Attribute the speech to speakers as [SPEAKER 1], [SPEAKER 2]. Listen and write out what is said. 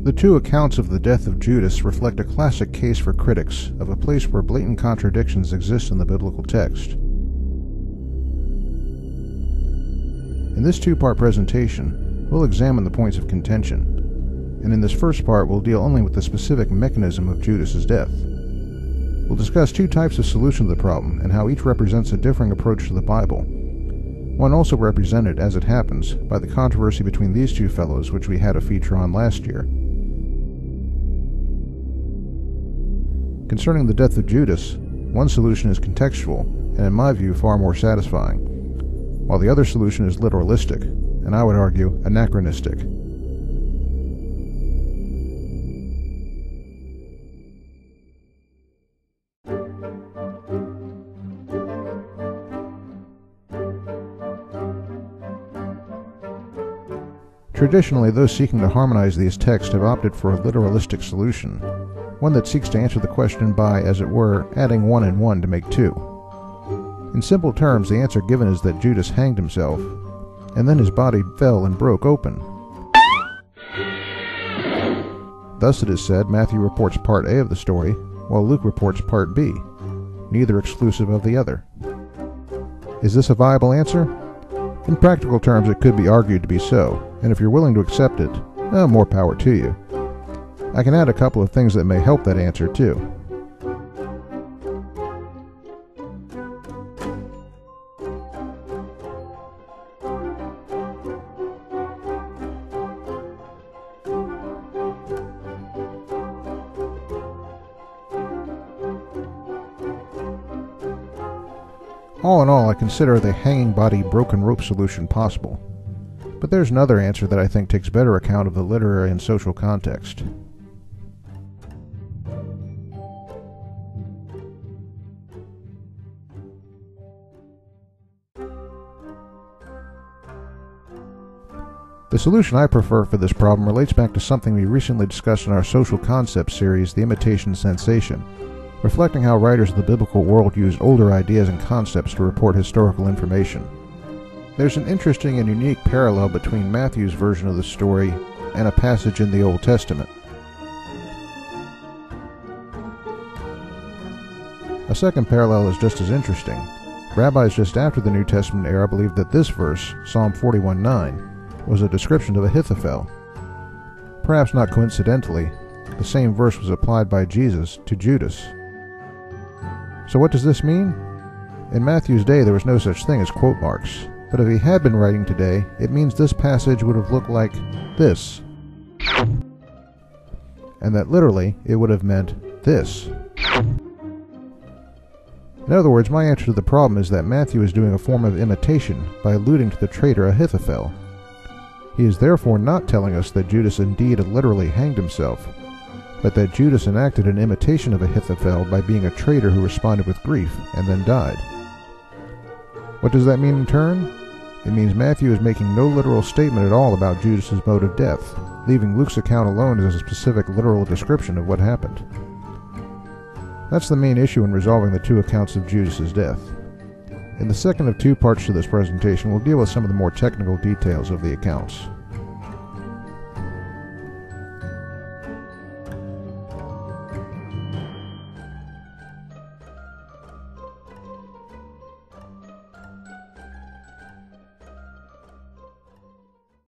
[SPEAKER 1] The two accounts of the death of Judas reflect a classic case for critics of a place where blatant contradictions exist in the biblical text. In this two-part presentation, we'll examine the points of contention, and in this first part we'll deal only with the specific mechanism of Judas's death. We'll discuss two types of solution to the problem and how each represents a differing approach to the Bible, one also represented, as it happens, by the controversy between these two fellows which we had a feature on last year. Concerning the death of Judas, one solution is contextual, and in my view far more satisfying, while the other solution is literalistic, and I would argue anachronistic. Traditionally, those seeking to harmonize these texts have opted for a literalistic solution, one that seeks to answer the question by, as it were, adding one and one to make two. In simple terms, the answer given is that Judas hanged himself, and then his body fell and broke open. Thus it is said, Matthew reports part A of the story, while Luke reports part B, neither exclusive of the other. Is this a viable answer? In practical terms, it could be argued to be so, and if you're willing to accept it, more power to you. I can add a couple of things that may help that answer too. All in all, I consider the hanging body broken rope solution possible. But there's another answer that I think takes better account of the literary and social context. The solution I prefer for this problem relates back to something we recently discussed in our social concepts series, The Imitation Sensation, reflecting how writers of the biblical world used older ideas and concepts to report historical information. There's an interesting and unique parallel between Matthew's version of the story and a passage in the Old Testament. A second parallel is just as interesting. Rabbis just after the New Testament era believed that this verse, Psalm 41:9, was a description of Ahithophel. Perhaps not coincidentally, the same verse was applied by Jesus to Judas. So what does this mean? In Matthew's day there was no such thing as quote marks, but if he had been writing today, it means this passage would have looked like this, and that literally it would have meant this. In other words, my answer to the problem is that Matthew is doing a form of imitation by alluding to the traitor Ahithophel. He is therefore not telling us that Judas indeed literally hanged himself, but that Judas enacted an imitation of Ahithophel by being a traitor who responded with grief and then died. What does that mean in turn? It means Matthew is making no literal statement at all about Judas's mode of death, leaving Luke's account alone as a specific literal description of what happened. That's the main issue in resolving the two accounts of Judas's death. In the second of two parts to this presentation, we'll deal with some of the more technical details of the accounts.